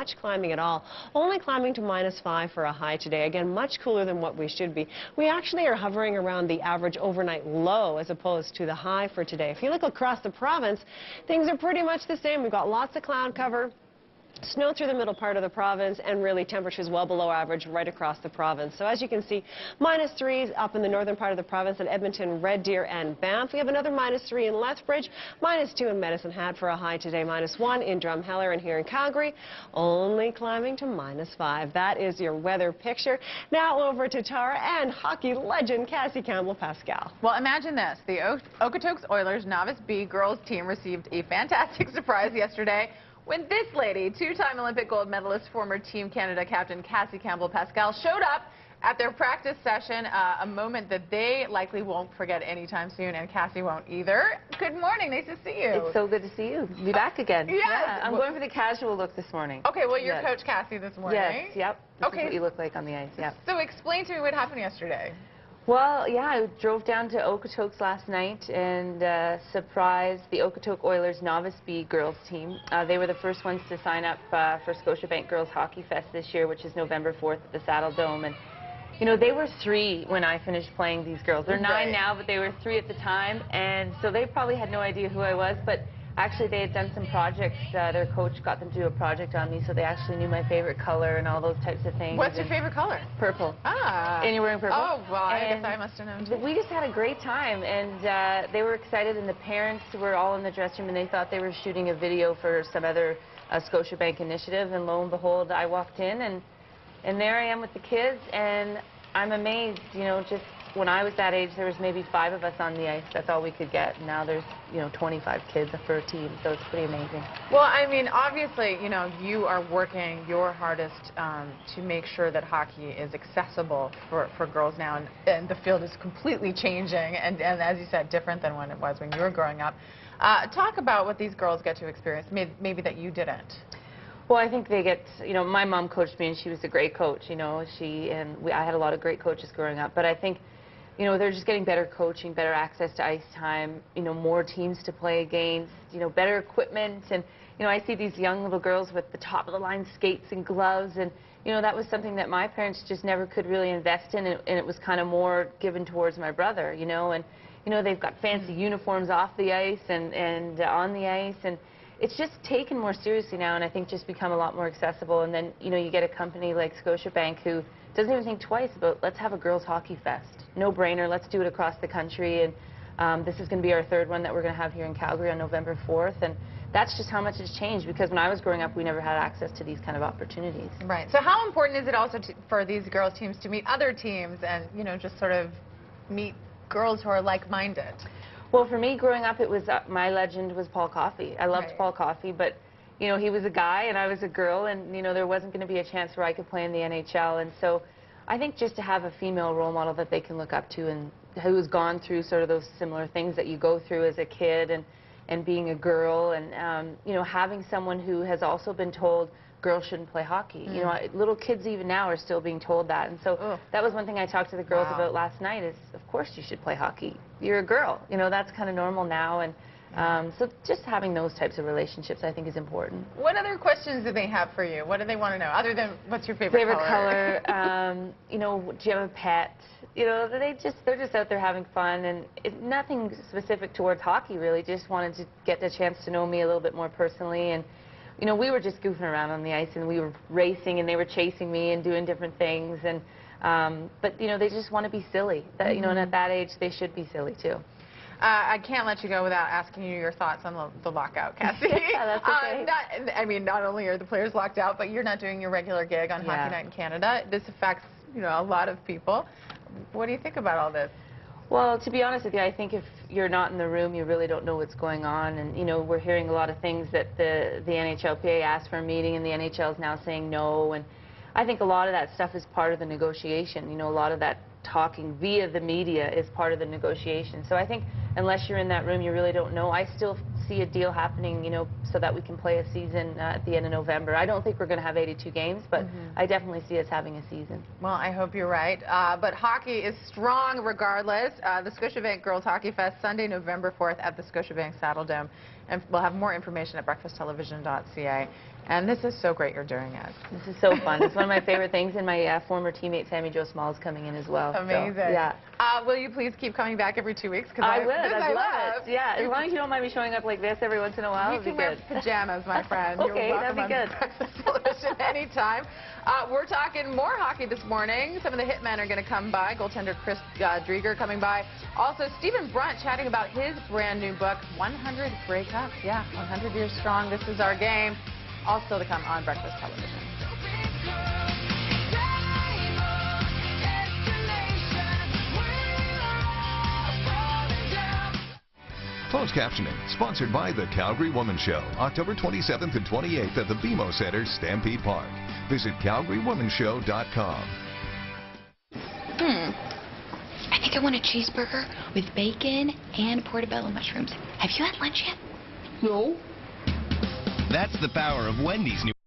much climbing at all. Only climbing to -5 for a high today. Again, much cooler than what we should be. We actually are hovering around the average overnight low as opposed to the high for today. If you look across the province, things are pretty much the same. We've got lots of cloud cover. Snow through the middle part of the province, and really temperatures well below average right across the province. So as you can see, -3 up in the northern part of the province at Edmonton, Red Deer and Banff. We have another -3 in Lethbridge, -2 in Medicine Hat for a high today, -1 in Drumheller, and here in Calgary, only climbing to -5. That is your weather picture. Now over to Tara and hockey legend CassieCampbell BTCalgary. Well, imagine this. The Okotoks Oilers Novice B girls team received a fantastic surprise yesterday when this lady, two-time Olympic gold medalist, former Team Canada captain CassieCampbell BTCalgary, showed up at their practice session, a moment that they likely won't forget anytime soon, and Cassie won't either. Good morning. Nice to see you. It's so good to see you. Be back again. Yes. Yeah, I'm going for the casual look this morning. Okay, well, you're Yes. Coach Cassie this morning. Yes, yep. This Okay. is what you look like on the ice, yep. So explain to me what happened yesterday. Well, yeah, I drove down to Okotoks last night and surprised the Okotoks Oilers Novice B girls team. They were the first ones to sign up for Scotiabank Girls Hockey Fest this year, which is November 4th at the Saddle Dome. And, you know, they were 3 when I finished playing these girls. They're 9 now, but they were 3 at the time. And so they probably had no idea who I was, but actually they had done some projects. Their coach got them to do a project on me, so they actually knew my favorite color and all those types of things. What's your favorite color? Purple. Ah. And you're wearing purple? Oh, well, I And guess I must have known too. we just had a great time, and they were excited, and the parents were all in the dressing room, and they thought they were shooting a video for some other Scotiabank initiative, and lo and behold, I walked in, and there I am with the kids, and I'm amazed, you know, just when I was that age, there was maybe 5 of us on the ice. That's all we could get. Now there's, you know, 25 kids for a team, so it's pretty amazing. Well, I mean, obviously, you know, you are working your hardest to make sure that hockey is accessible for girls now, and the field is completely changing, and as you said, different than when it was when you were growing up. Talk about what these girls get to experience, maybe that you didn't. Well, I think they get, you know, my mom coached me, and she was a great coach, you know. I had a lot of great coaches growing up, but I think, you know, they're just getting better coaching, better access to ice time, you know, more teams to play against, you know, better equipment. And, you know, I see these young little girls with the top-of-the-line skates and gloves, and, you know, that was something that my parents just never could really invest in, and it was kind of more given towards my brother, you know. And, you know, they've got fancy uniforms off the ice and on the ice, and it's just taken more seriously now, and I think just become a lot more accessible. And then, you know, you get a company like Scotiabank who doesn't even think twice about, let's have a girls' hockey fest. No-brainer, let's do it across the country. And this is going to be our 3rd one that we're going to have here in Calgary on November 4th. And that's just how much it's changed, because when I was growing up, we never had access to these kind of opportunities. Right. So how important is it also for these girls' teams to meet other teams and, you know, just sort of meet girls who are like-minded? Well, for me, growing up, it was my legend was Paul Coffey. I loved Paul Coffey, but, you know, he was a guy and I was a girl, and, you know, there wasn't going to be a chance where I could play in the NHL. And so I think just to have a female role model that they can look up to, and who has gone through sort of those similar things that you go through as a kid, and being a girl, and, you know, having someone who has also been told girls shouldn't play hockey. You know, little kids even now are still being told that. And so that was one thing I talked to the girls about last night is, of course you should play hockey. You're a girl. You know, that's kind of normal now. And so just having those types of relationships, I think, is important. What other questions do they have for you? What do they want to know, other than what's your favorite color? You know, do you have a pet? You know, they're just out there having fun, and nothing specific towards hockey, really. Just wanted to get the chance to know me a little bit more personally. And, you know, we were just goofing around on the ice, and we were racing, and they were chasing me and doing different things. And but, you know, they just want to be silly. You know, and at that age, they should be silly, too. I can't let you go without asking you your thoughts on the lockout, Cassie. Yeah, that's okay. I mean, not only are the players locked out, but you're not doing your regular gig on Hockey Night in Canada. This affects, you know, a lot of people. What do you think about all this? Well, to be honest with you, I think if you're not in the room, you really don't know what's going on. And, you know, we're hearing a lot of things that the NHLPA asked for a meeting, and the NHL is now saying no. And I think a lot of that stuff is part of the negotiation. You know, a lot of that talking via the media is part of the negotiation. So I think unless you're in that room, you really don't know. I still see a deal happening, you know, so that we can play a season at the end of November. I don't think we're going to have 82 games, but I definitely see us having a season. Well, I hope you're right. But hockey is strong regardless. The Scotiabank Girls Hockey Fest, Sunday, November 4th at the Scotiabank Saddle Dome. And we'll have more information at breakfasttelevision.ca. And this is so great you're doing it. This is so fun. It's one of my favorite things, and my former teammate Sammy Jo Small is coming in as well. Amazing. So, yeah. Will you please keep coming back every 2 weeks? I would. I'd love it. Yeah, as long as you don't mind me showing up like this every once in a while, it'd be good. You can wear pajamas, my friend. Okay, You're that'd welcome be on good. Breakfast Television anytime. We're talking more hockey this morning. Some of the hitmen are going to come by. Goaltender Chris Drieger coming by. Also, Stephen Brunt chatting about his brand new book, 100 Grey Cups. Yeah, 100 years strong. This is our game. All still to come on Breakfast Television. Closed captioning, sponsored by the Calgary Woman Show, October 27th and 28th at the BMO Center, Stampede Park. Visit CalgaryWomanShow.com. I think I want a cheeseburger with bacon and portobello mushrooms. Have you had lunch yet? No. That's the power of Wendy's new